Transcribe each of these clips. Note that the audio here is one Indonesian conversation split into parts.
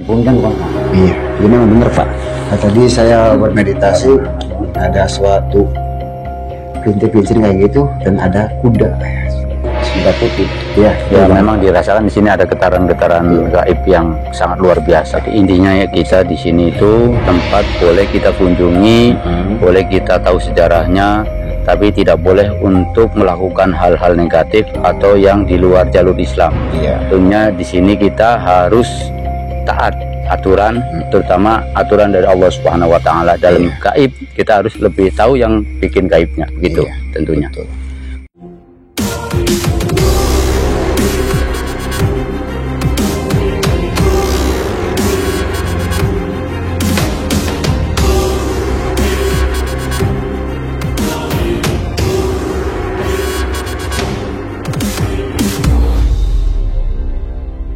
Punten Pak. Iya, Ini memang benar Pak. nah, tadi saya bermeditasi, ada suatu rintik-rintik kayak gitu dan ada kuda. Sudah putih. Iya, Ya, memang dirasakan di sini ada getaran-getaran gaib yang sangat luar biasa. Jadi, intinya ya kita di sini itu tempat boleh kita kunjungi, boleh kita tahu sejarahnya, tapi tidak boleh untuk melakukan hal-hal negatif atau yang di luar jalur Islam. Iya. Tentunya di sini kita harus taat aturan, terutama aturan dari Allah Subhanahu wa taala. Dalam gaib kita harus lebih tahu yang bikin gaibnya, begitu Iya, tentunya. betul.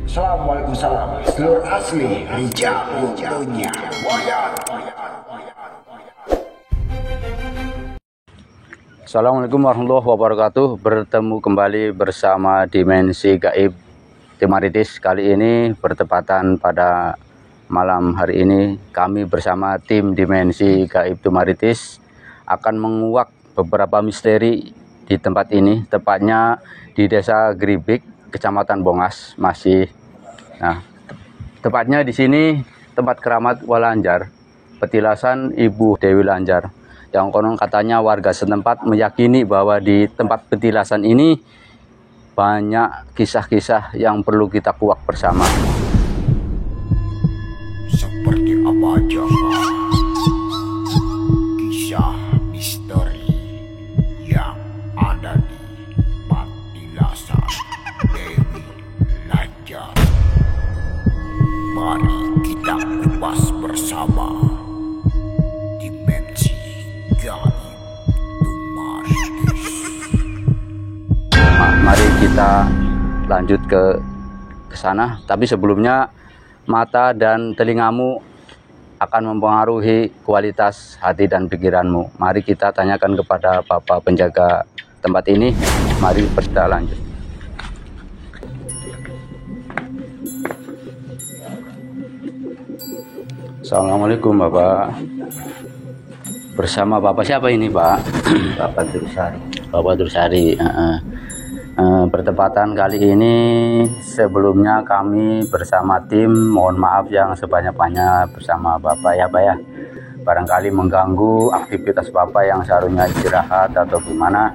Assalamualaikum salam. Telur asli Rijal punya. Assalamualaikum warahmatullahi wabarakatuh. Bertemu kembali bersama Dimensi Gaib Timaritis. Kali ini bertepatan pada malam hari ini, kami bersama tim Dimensi Gaib Timaritis akan menguak beberapa misteri di tempat ini, tepatnya di Desa Gribik, Kecamatan Bongas. Nah, tepatnya di sini tempat keramat Walanjar, petilasan Ibu Dewi Lanjar. Yang konon katanya warga setempat meyakini bahwa di tempat petilasan ini banyak kisah-kisah yang perlu kita kuak bersama. Seperti apa aja kisah misteri yang ada di petilasan Dewi Lanjar. Mari kita kupas bersama Dimensi Gaib Timaritis. Mari kita lanjut ke sana, tapi sebelumnya mata dan telingamu akan mempengaruhi kualitas hati dan pikiranmu. Mari kita tanyakan kepada Bapak penjaga tempat ini. Mari kita lanjut. Assalamualaikum Bapak. Bersama Bapak siapa ini Pak? Bapak Dursari. Bapak Dursari. Bertepatan kali ini, sebelumnya kami bersama tim mohon maaf yang sebanyak-banyaknya bersama Bapak ya Pak ya. Barangkali mengganggu aktivitas Bapak yang seharusnya istirahat atau gimana.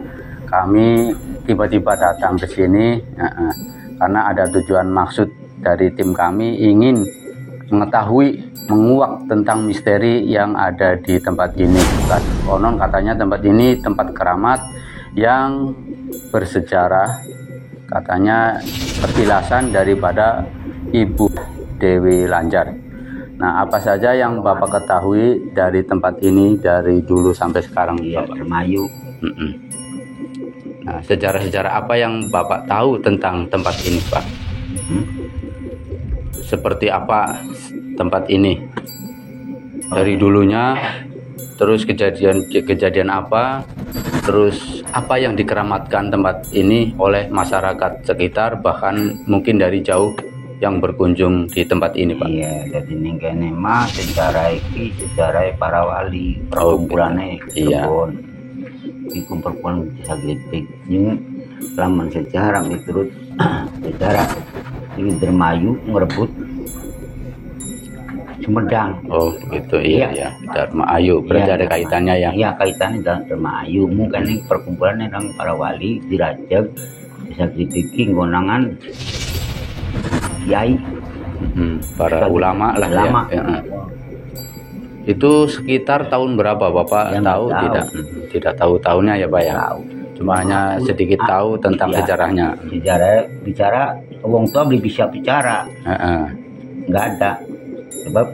Kami tiba-tiba datang ke sini karena ada tujuan maksud dari tim kami ingin mengetahui, menguak tentang misteri yang ada di tempat ini. Konon katanya tempat ini tempat keramat yang bersejarah, katanya petilasan daripada Ibu Dewi Lanjar. Nah, apa saja yang Bapak ketahui dari tempat ini dari dulu sampai sekarang? Iya, Bapak? Dermayu. Nah, sejarah-sejarah apa yang Bapak tahu tentang tempat ini, Pak? Seperti apa tempat ini dari dulunya, terus kejadian apa, terus apa yang dikeramatkan tempat ini oleh masyarakat sekitar, bahkan mungkin dari jauh yang berkunjung di tempat ini, Pak. Iya, jadi ini kene mah sejarah para wali, perkumpulannya Iya. kebon. Iku perkumpulan desa Gribik. Ini laman sejarah miturut sejarah ini Dermayu ngerebut Sumedang. Oh, begitu. Iya, ya. Dharma Ayu. Berarti Iya, ada kaitannya ya. Iya, kaitannya dengan Dermayu. Mungkin ini perkumpulannya dengan para wali dirajab desa Gribik ngonangan kiai. Para ulama lah Ulama. ya. Itu sekitar tahun berapa Bapak Ya, tahu? tahu. Tidak tahu tahunnya ya Pak ya. Tahu. Cuma hanya sedikit tahu tentang Iya. sejarahnya. Sejarah bicara wong tua belum bisa bicara, nggak ada sebab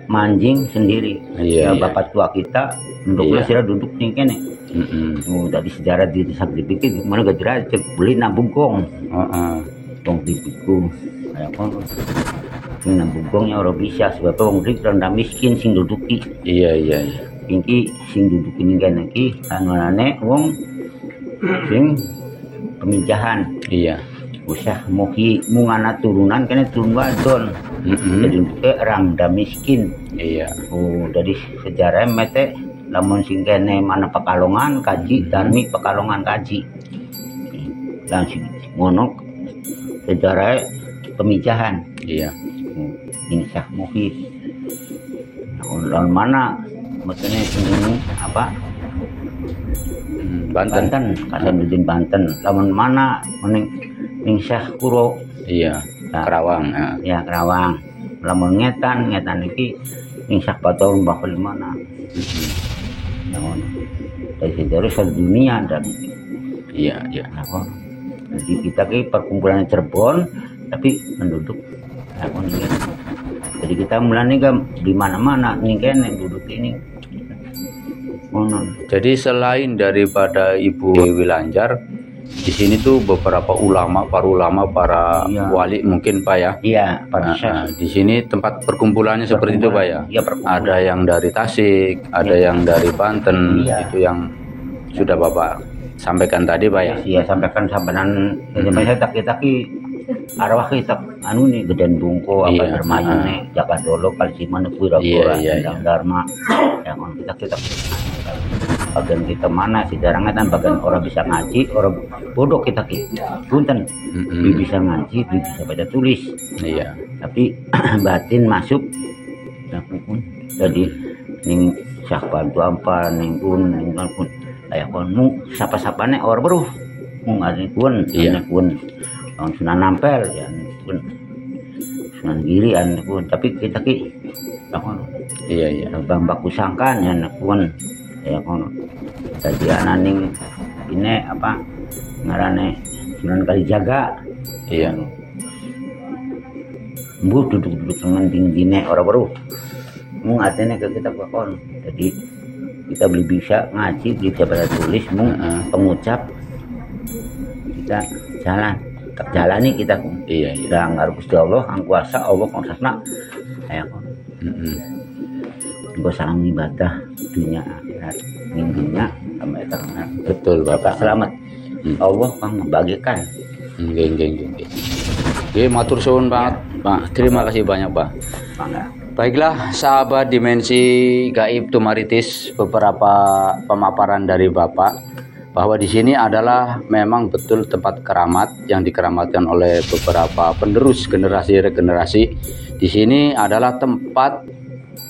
manjing sendiri. Iya, Ya, iya. bapak tua kita duduknya Iya. sira duduk nih kene. Dari sejarah di desa Gribik itu mana gak dirajak beli nabugong, wong dipikul kayak apa? Ini nabugongnya orang bisa sebab wong Gribik rendah miskin sing duduki. Iya. Iki sing duduk ini kene iki anane wong sing peminjahan. Iya. Usah mugi mungana turunan kene turun wadon. Jadi untuk rangda miskin. Iya. Oh, dari sejarah mete lamun sing kene mana Pekalongan kaji Darmi Pekalongan kaji. Langsung ngono sejarah pemijahan. Iya. Insya Muhid. Lawan mana maksudnya ini apa? Banten. Kasanuddin Banten. Lawan mana ning Syah Kuro. Iya. Nah, Kerawang. Ya Kerawang. Lamun ngetan iki ning Syah Patong bakal mana? Namun dari sejarah sedunia dan Iya. jadi kita ke perkumpulan Cirebon tapi penduduk jadi kita mulai di mana-mana nih kan yang duduk ini. Jadi selain daripada Ibu Dewi Lanjar, di sini tuh beberapa para ulama, para wali mungkin Pak ya. Iya, Pak. Di sini tempat perkumpulannya seperti itu Pak ya. Iya, ada yang dari Tasik, ada yang dari Banten, itu yang sudah Bapak sampaikan tadi Pak ya. Iya, sampaikan sampean saya taki arwah kita nih Geden Bungko apa Dermayu nih Jaka Dolo Kalsiman Pura-pura Dharma yang kita bagian kita mana sejarahnya kan bagian orang bisa ngaji orang bodoh kita punten bisa ngaji bisa baca tulis tapi batin masuk jadi ning Syah Bantu apa ning pun kayak pun sapa nih orang baru ngaji pun Sunan Ampel ya pun Sunan Girian pun tapi kita Bang Baku Sangkan ya pun ya kono jadi ananing ini apa ngarane Sunan Kalijaga duduk teman dine orang baru mung atene ke kita kon jadi kita bisa ngaji bisa baca tulis mung pengucap kita jalan terjalani kita udah ngaruh Gusti Allah ang kuasa Allah konsasna kayak gue salam ibadah dunia akhirat minggunya sampai terkenal betul Bapak selamat Allah kang membagikan matur suwun banget Pak, terima kasih banyak Pak. Baiklah sahabat Dimensi Gaib Tumaritis, beberapa pemaparan dari Bapak bahwa di sini adalah memang betul tempat keramat yang dikeramatkan oleh beberapa penerus generasi-regenerasi. Di sini adalah tempat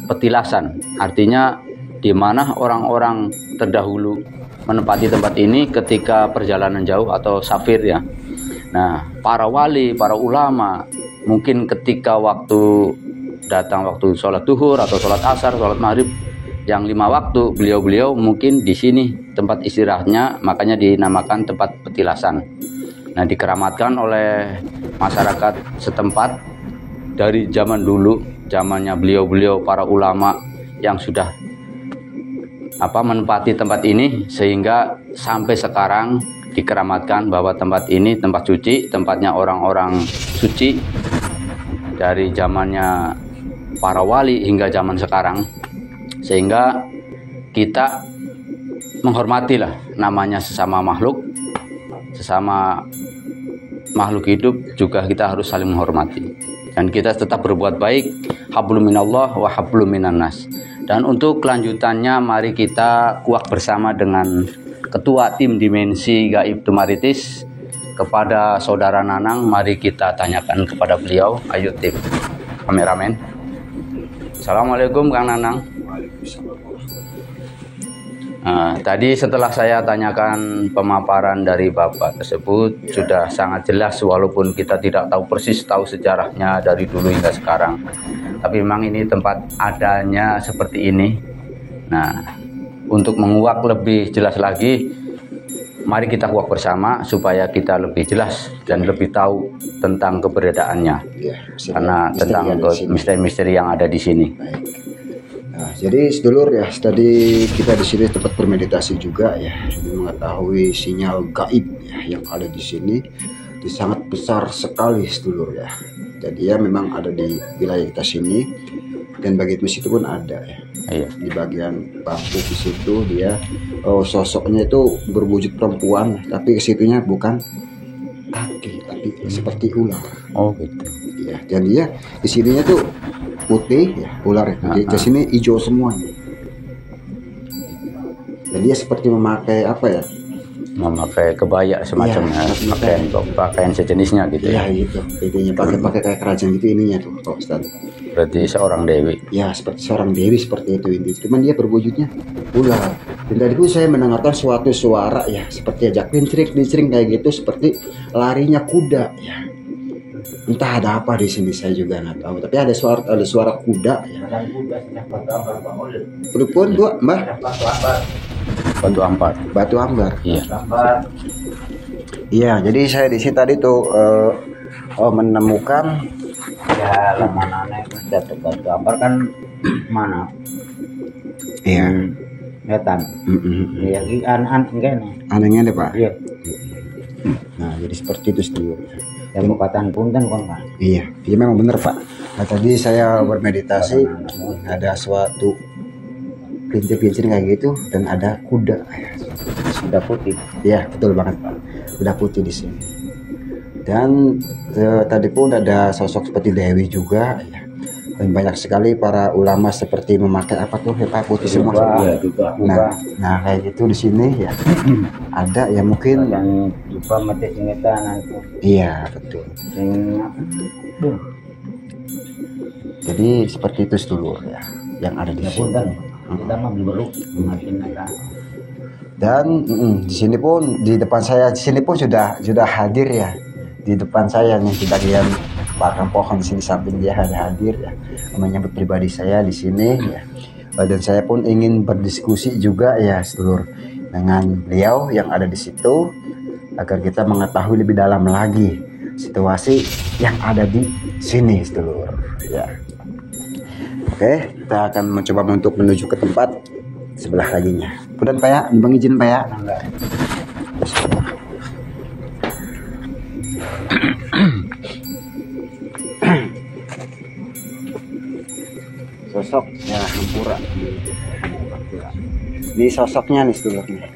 petilasan, artinya di mana orang-orang terdahulu menempati tempat ini ketika perjalanan jauh atau safir ya. Nah, para wali, para ulama mungkin ketika waktu datang waktu sholat duhur atau sholat asar, sholat maghrib yang 5 waktu, beliau-beliau mungkin di sini tempat istirahatnya, makanya dinamakan tempat petilasan. Nah, dikeramatkan oleh masyarakat setempat dari zaman dulu, zamannya beliau-beliau para ulama yang sudah menempati tempat ini, sehingga sampai sekarang dikeramatkan bahwa tempat ini tempat suci, tempatnya orang-orang suci dari zamannya para wali hingga zaman sekarang. Sehingga kita menghormatilah namanya sesama makhluk hidup juga kita harus saling menghormati. Dan kita tetap berbuat baik, hablum minallah wa hablum minannas. Dan untuk kelanjutannya mari kita kuak bersama dengan Ketua Tim Dimensi Gaib Tumaritis kepada Saudara Nanang. Mari kita tanyakan kepada beliau. Ayo tim kameramen. Assalamualaikum Kang Nanang. Nah, tadi setelah saya tanyakan pemaparan dari Bapak tersebut sudah sangat jelas walaupun kita tidak tahu persis sejarahnya dari dulu hingga sekarang. Tapi memang ini tempat adanya seperti ini. Nah, untuk menguak lebih jelas lagi, mari kita kuak bersama supaya kita lebih jelas dan lebih tahu tentang keberadaannya. Ya, karena tentang misteri-misteri yang ada di sini. Baik. Nah, jadi sedulur ya, tadi kita di sini tempat bermeditasi juga ya, mengetahui sinyal gaib ya, yang ada di sini itu sangat besar sekali sedulur ya. Jadi ya memang ada di wilayah kita sini dan bagi di situ pun ada ya. Iya. Di bagian bangku di situ dia sosoknya itu berwujud perempuan tapi kesitunya bukan kaki tapi seperti ular. Oh gitu. ya. Dan dia di sininya tuh putih ya, ular itu. Di sini hijau semua. Dan dia seperti memakai apa ya? Memakai kebaya semacamnya, pakaian sejenisnya gitu Iya ya. gitu. Intinya pakai kayak kerajaan gitu ininya tuh, Pak Ustadz. Berarti seorang dewi. Ya seperti seorang dewi seperti itu intinya. Cuman dia berwujudnya ular. Dan tadi pun saya mendengarkan suatu suara ya seperti ajak lincring kayak gitu, seperti larinya kuda ya. Entah ada apa di sini saya juga nggak tahu. Tapi ada suara kuda ya. Pun gua Mbah Batu ampar. batu ambar. Iya. Iya, jadi saya di sini tadi tuh menemukan Ya lamanane jatuh batu ampar kan mana? iya. Ngetan. Iya, enggak nih. Anehnya deh Pak. Iya. Nah, jadi seperti itu sedulur. Yang bukatan punten kon kan. Iya, iya memang benar Pak. Nah, tadi saya bermeditasi ada suatu kincir-kincir kayak gitu dan ada kuda. Sudah putih. Iya, betul banget Pak. Kuda putih di sini. Dan tadi pun ada sosok seperti Dewi juga ya. Dan banyak sekali para ulama seperti memakai apa tuh Pak putih semua. Iya, juga. Nah kayak gitu di sini ya. Ada ya mungkin. Yang juga mati singetan itu. Iya betul. Jadi seperti itu sedulur ya yang ada di sini. Punten. Kita mah belum makin ada. Dan di sini pun di depan saya di sini pun sudah hadir ya. Di depan saya nih di bagian batang pohon di sini samping dia ada hadir ya, menyambut pribadi saya di sini ya. Dan saya pun ingin berdiskusi juga ya sedulur dengan beliau yang ada di situ agar kita mengetahui lebih dalam lagi situasi yang ada di sini sedulur ya. Oke, kita akan mencoba untuk menuju ke tempat sebelah laginya. Kemudian Pak ya, Bang izin Pak ya. Sosok ya hampura. Ini sosoknya nih sedulur nih.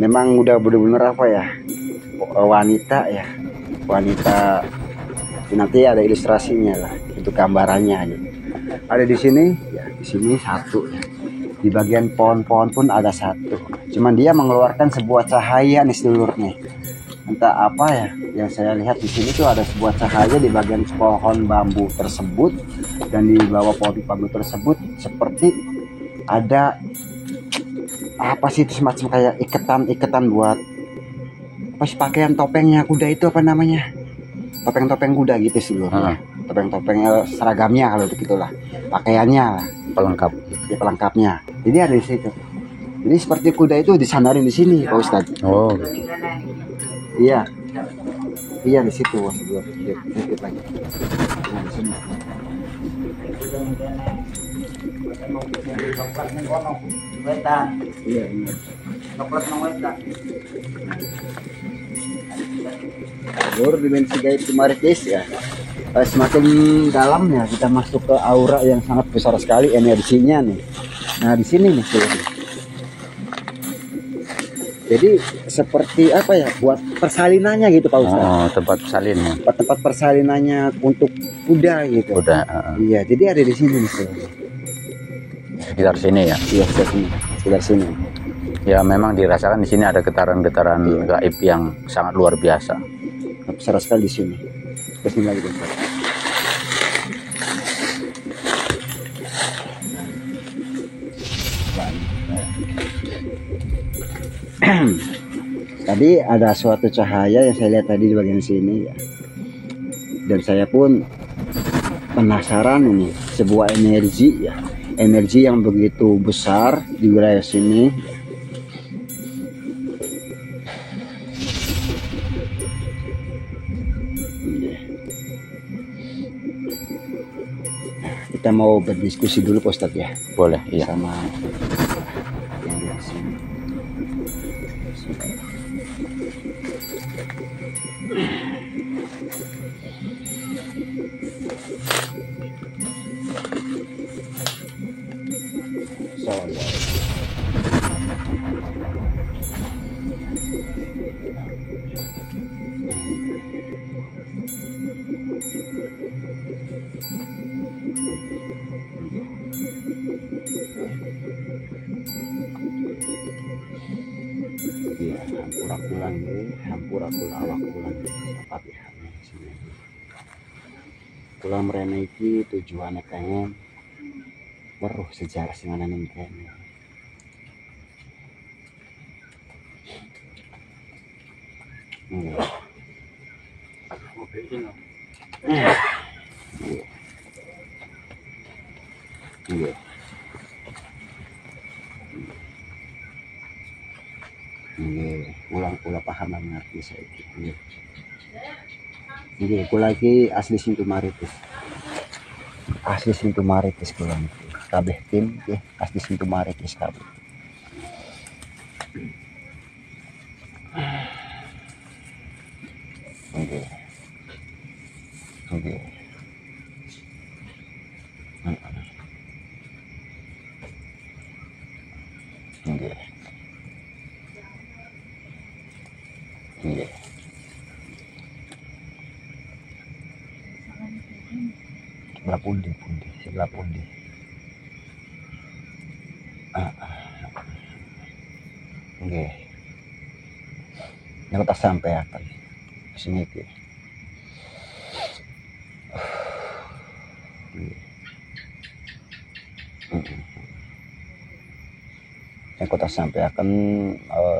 Memang udah bener-bener apa ya? Wanita ya. Wanita nanti ada ilustrasinya lah, itu gambarannya gitu. Ada di sini ya, di sini satu ya. Di bagian pohon-pohon pun ada satu. Cuman dia mengeluarkan sebuah cahaya nih sedulur nih. Entah apa ya, yang saya lihat di sini tuh ada sebuah cahaya di bagian pohon bambu tersebut, dan di bawah pohon bambu tersebut seperti ada apa sih itu, semacam kayak iketan buat apa sih, pakaian topengnya kuda itu apa namanya, topeng kuda gitu sih loh. Topeng seragamnya kalau begitulah, pakaiannya lah, Pelengkap. ya pelengkapnya. Jadi ada di situ. Jadi seperti kuda itu disandarin di sini Pak Ustadz. Oh. Iya, iya di situ Bos. Sedikit lagi. Nah, di sini. Iya. Baru dimensi gaib Maritis ya. Semakin dalam ya kita masuk ke aura yang sangat besar sekali energinya nih. Nah di sini nih. Jadi seperti apa ya, buat persalinannya gitu Pak Ustadz. Oh, tempat salin. Tempat persalinannya untuk kuda gitu. Udah. Iya, jadi ada di sini nih. Sekitar sini ya. Iya, sekitar sini. Ya memang dirasakan di sini ada getaran-getaran gaib yang sangat luar biasa. Besar sekali di sini. Kesini lagi Pak. Tadi ada suatu cahaya yang saya lihat tadi di bagian sini ya. Dan saya pun penasaran ini, sebuah energi ya. Energi yang begitu besar di wilayah sini. Kita mau berdiskusi dulu Pak Ustadz ya. Boleh, iya. Sama yang di sini. Iya, hampura kulang ya, hampura kula awak kulang apa ya sini. Kula mrene iki tujuane pengen weruh sejarah sing ana ning kene. Iya. Nggih, kula paham lan ngerti saiki. Nggih. Nggih, kula iki asli Sintu Maritis. Asli Sintu Maritis kula niki. Kabeh tim nggih asli Sintu Maritis kabeh. Nggih. Nggih. Nggih. Nggih. Sebelah pundi, sebelah pundi. Nggih. Nek tak sampeaken sing iki. Yang kota sampaikan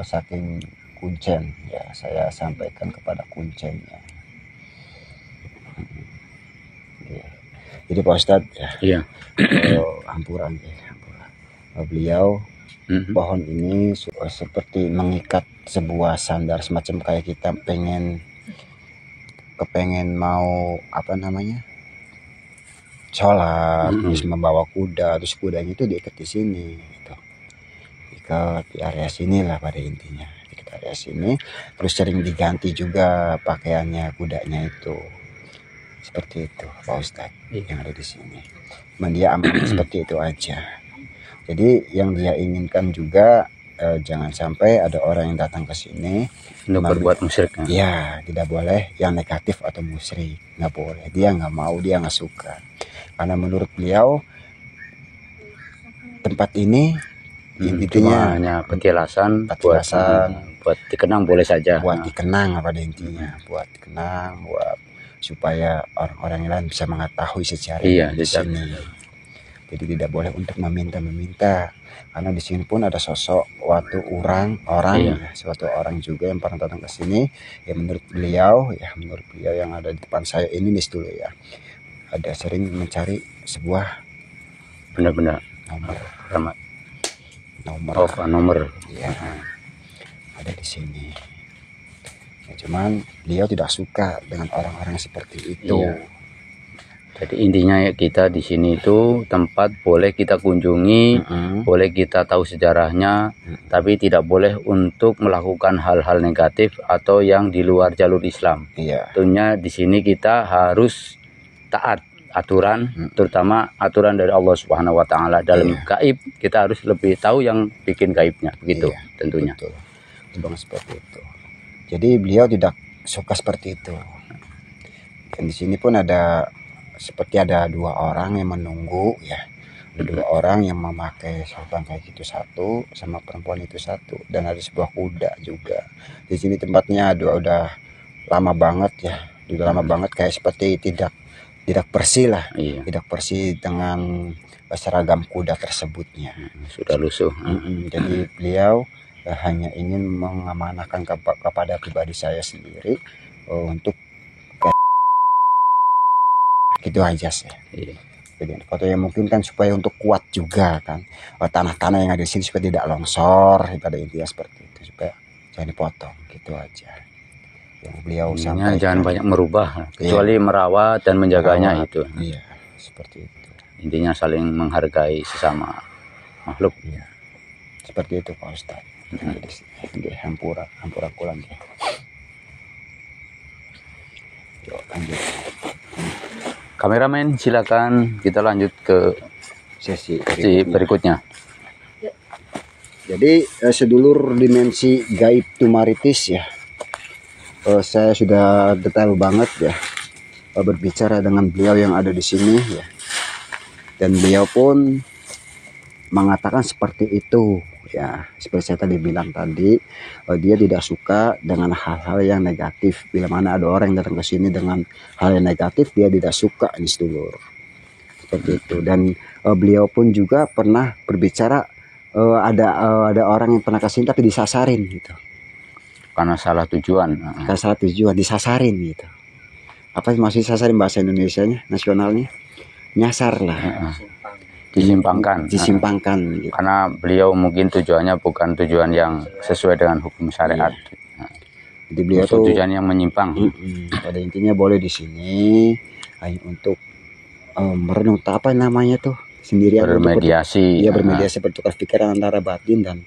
saking Kuncen ya, saya sampaikan kepada Kuncen ya. Jadi Pak Ustadz ya, Iya. Hampuran ya, Hampuran. Beliau pohon ini seperti mengikat sebuah sandar, semacam kayak kita kepengen mau apa namanya sholat, terus membawa kuda, terus kudanya itu diikat di sini gitu. Di area sini lah pada intinya, di area sini. Terus sering diganti juga pakaiannya kudanya itu, seperti itu Pak Ustadz yang ada di sini. Cuman dia aman seperti itu aja. Jadi yang dia inginkan juga jangan sampai ada orang yang datang ke sini untuk berbuat musyrik. Ya, tidak boleh yang negatif atau musyrik, nggak boleh. Dia nggak mau, dia nggak suka. Karena menurut beliau tempat ini intinya hanya petilasan, buat dikenang boleh saja. Buat dikenang pada intinya, buat dikenang, buat supaya orang-orang yang lain bisa mengetahui sejarah di sini. Jadi tidak boleh untuk meminta, karena di sini pun ada sosok suatu orang juga yang pernah datang ke sini. Ya menurut beliau yang ada di depan saya ini nih dulu ya, ada sering mencari sebuah benda-benda nomor ya, ada di sini. Ya, cuman beliau tidak suka dengan orang-orang seperti itu. Iya. Jadi intinya ya, kita di sini itu tempat boleh kita kunjungi, boleh kita tahu sejarahnya, tapi tidak boleh untuk melakukan hal-hal negatif atau yang di luar jalur Islam. Iya. Tentunya di sini kita harus taat aturan, terutama aturan dari Allah Subhanahu wa taala. Dalam gaib kita harus lebih tahu yang bikin gaibnya, begitu tentunya. Betul. Bang, seperti itu. Jadi beliau tidak suka seperti itu. Dan di sini pun seperti ada dua orang yang menunggu ya. Ada dua orang yang memakai sorban kayak gitu satu, sama perempuan itu satu, dan ada sebuah kuda juga. Di sini tempatnya udah lama banget ya. Udah lama banget, kayak seperti tidak bersih lah. Tidak bersih dengan seragam kuda tersebutnya. Sudah lusuh. Jadi beliau hanya ingin mengamanahkan kepada pribadi saya sendiri untuk gitu aja sih. Jadi foto yang mungkin kan supaya untuk kuat juga kan, tanah-tanah yang ada di sini supaya tidak longsor, pada intinya seperti itu, supaya jangan dipotong, gitu aja yang beliau sampaikan. Jangan banyak merubah, kecuali merawat dan menjaganya. Itu seperti itu, intinya saling menghargai sesama makhluk. Seperti itu Pak Ustadz. Jadi hampura kulang ya. Yuk lanjut. Kameramen silakan, kita lanjut ke sesi berikutnya. Jadi sedulur dimensi gaib Tumaritis ya, saya sudah detail banget ya berbicara dengan beliau yang ada di sini ya. Dan beliau pun mengatakan seperti itu ya, seperti saya tadi bilang tadi, dia tidak suka dengan hal-hal yang negatif. Bila mana ada orang yang datang ke sini dengan hal yang negatif, dia tidak suka ini sedulur, seperti itu. Dan beliau pun juga pernah berbicara, ada orang yang pernah kesini tapi disasarin gitu, Karena salah tujuan. karena salah tujuan, disasarin gitu. Apa masih sasarin bahasa Indonesianya, nasionalnya? Nyasar lah, Disimpangkan. disimpangkan gitu. Karena beliau mungkin tujuannya bukan tujuan yang sesuai dengan hukum syariat. Jadi beliau tuh Tujuan yang menyimpang. pada intinya boleh di sini hanya untuk merenung, apa namanya tuh, sendirian, Bermediasi. ya bermediasi, bertukar pikiran antara batin dan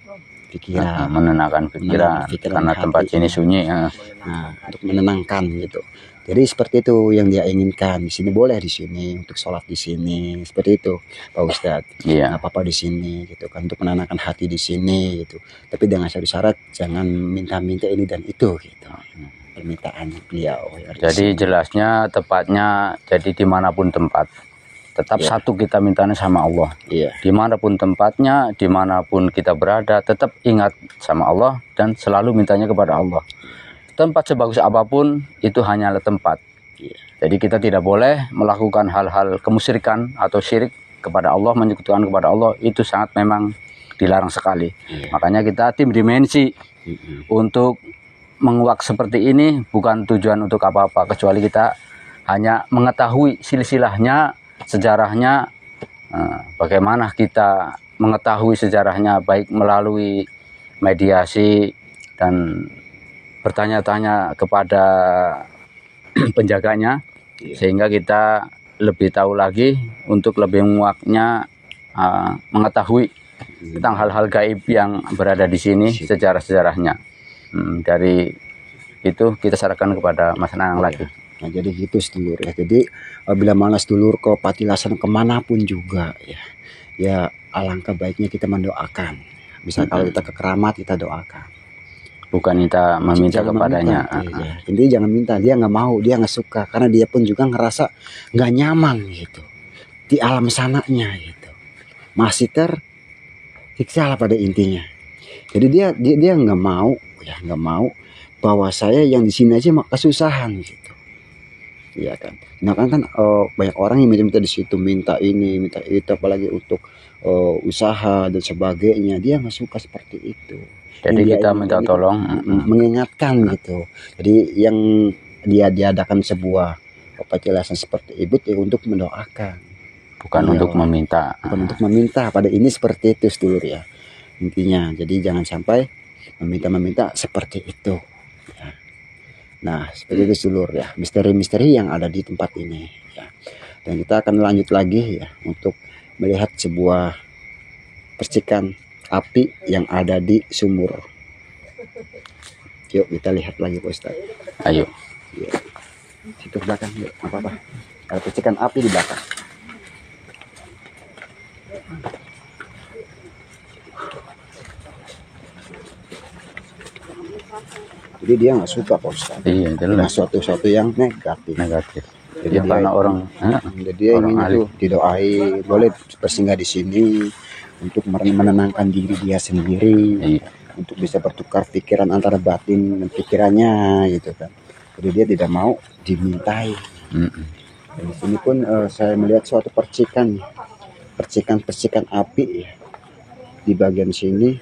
pikiran. Menenangkan pikiran. Karena hati. tempat sini sunyi. Nah, untuk menenangkan gitu. Jadi seperti itu yang dia inginkan. Di sini boleh, di sini untuk sholat di sini, seperti itu Pak Ustadz. Iya. Nggak apa-apa di sini gitu kan, untuk menenangkan hati di sini gitu. Tapi dengan satu syarat, jangan minta-minta ini dan itu gitu. Permintaan beliau. Jadi jelasnya, tepatnya, jadi dimanapun tempat, tetap satu kita mintanya sama Allah. Iya. Dimanapun tempatnya, dimanapun kita berada, tetap ingat sama Allah dan selalu mintanya kepada Allah. Tempat sebagus apapun itu hanyalah tempat. Jadi kita tidak boleh melakukan hal-hal kemusyrikan atau syirik kepada Allah, menyekutukan kepada Allah, itu sangat memang dilarang sekali. Makanya kita tim dimensi untuk menguak seperti ini bukan tujuan untuk apa-apa, kecuali kita hanya mengetahui silsilahnya, sejarahnya, bagaimana kita mengetahui sejarahnya, baik melalui mediasi dan bertanya-tanya kepada penjaganya, sehingga kita lebih tahu lagi untuk lebih menguaknya, mengetahui tentang hal-hal gaib yang berada di sini, sejarah-sejarahnya. Dari itu kita serahkan kepada Mas Nanang lagi. Nah jadi gitu sedulur ya. Jadi bila mana sedulur ke Patilasan kemanapun juga ya alangkah baiknya kita mendoakan. Misal kalau kita ke keramat, kita doakan. Bukan kita meminta Jangan kepadanya. meminta, iya. Intinya jangan minta, dia nggak mau, dia nggak suka, karena dia pun juga ngerasa nggak nyaman gitu di alam sananya gitu, masih tersiksa lah pada intinya. Jadi dia nggak mau ya, nggak mau bahwa saya yang di sini aja kesusahan gitu, iya kan. Nah kan banyak orang yang minta di situ, minta ini, minta itu, apalagi untuk usaha dan sebagainya, dia nggak suka seperti itu. Jadi Dia kita ingin minta tolong mengingatkan gitu. Jadi yang dia diadakan sebuah petilasan seperti itu untuk mendoakan, bukan Iya. untuk meminta. bukan untuk meminta. Pada ini seperti itu sedulur ya, intinya. Jadi jangan sampai meminta seperti itu ya. Nah seperti itu sedulur ya, misteri-misteri yang ada di tempat ini ya. Dan kita akan lanjut lagi ya untuk melihat sebuah percikan api yang ada di sumur. Yuk kita lihat lagi Pak Ustaz. Ayo. Ya. Situ belakang yuk, apa-apa. Ada percikan api di belakang. Jadi dia nggak suka Pak Ustaz Iya, dengan jelas suatu yang negatif. negatif. Jadi Ya, karena orang jadi dia orang ingin ahli. itu didoai, boleh bersinggah di sini untuk menenangkan diri dia sendiri, Iya. untuk bisa bertukar pikiran antara batin dan pikirannya gitu kan. Jadi dia tidak mau dimintai. Dan di sini pun saya melihat suatu percikan api ya. Di bagian sini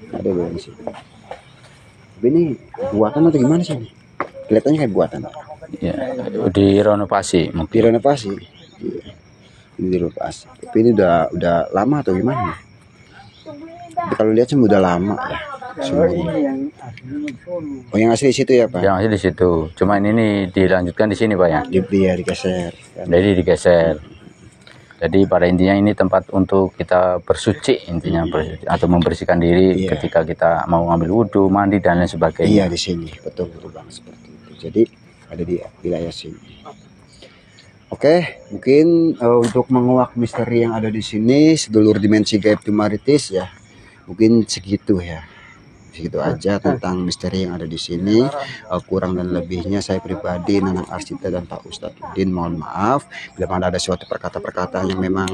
ada bagian sini. Tapi ini buatan atau gimana sih ini? Kelihatannya kayak buatan. Ya, direnovasi mungkin. Direnovasi. Iya. Ini direnovasi. Tapi ini udah lama atau gimana? Tapi kalau lihat sih udah lama ya. Semuanya. Oh yang asli di situ ya Pak? Yang masih di situ. Cuma ini dilanjutkan di sini Pak ya. Dia digeser. Kan? Jadi digeser. Jadi pada intinya ini tempat untuk kita bersuci intinya, bersuci, atau membersihkan diri Iya. ketika kita mau ngambil wudhu, mandi dan lain Iya sebagainya. di sini, betul banget seperti itu. Jadi ada di wilayah sini. Oke, mungkin untuk menguak misteri yang ada di sini, sedulur dimensi gaib Tumaritis ya, mungkin segitu ya. Segitu aja tentang misteri yang ada di sini. Kurang dan lebihnya saya pribadi, Nanang Arsita dan Pak Ustadz Udin mohon maaf bila mana ada suatu perkataan yang memang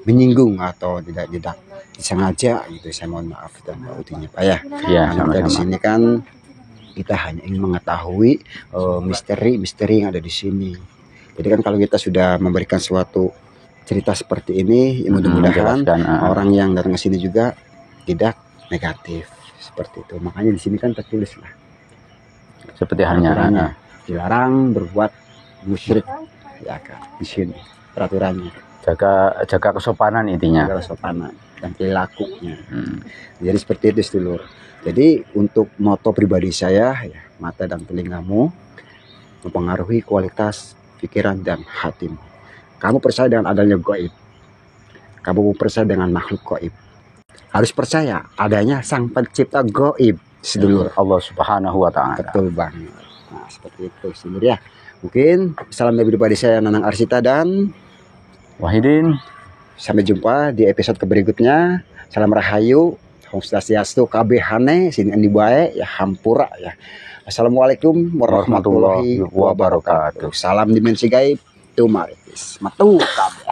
menyinggung atau tidak disengaja gitu, saya mohon maaf dan Pak Udinnya Pak ya. Iya, Karena di sama-sama. sini kan kita hanya ingin mengetahui misteri yang ada di sini. Jadi kan kalau kita sudah memberikan suatu cerita seperti ini, ya mudah-mudahan menjelaskan, orang yang datang ke sini juga tidak negatif seperti itu. Makanya di sini kan tertulis lah seperti halnya peraturannya, dilarang berbuat musyrik ya kan di sini peraturannya, jaga kesopanan intinya. segala sopanan dan perilakunya. Jadi seperti itu sedulur. Jadi untuk moto pribadi saya ya, mata dan telingamu mempengaruhi kualitas pikiran dan hatimu. Kamu percaya dengan adanya gaib, kamu percaya dengan makhluk gaib, harus percaya adanya sang pencipta gaib sedulur. Allah Subhanahu wa Ta'ala. Betul banget. Nah seperti itu sedulur ya. Mungkin salam dari pribadi saya Nanang Arsita dan Wahidin. sampai jumpa di episode berikutnya. Salam rahayu, Om Swastiastu, kabehane, sini andi bae ya, hampura ya. Assalamualaikum warahmatullahi wabarakatuh. Salam dimensi gaib, tumaritis, matu kabeh.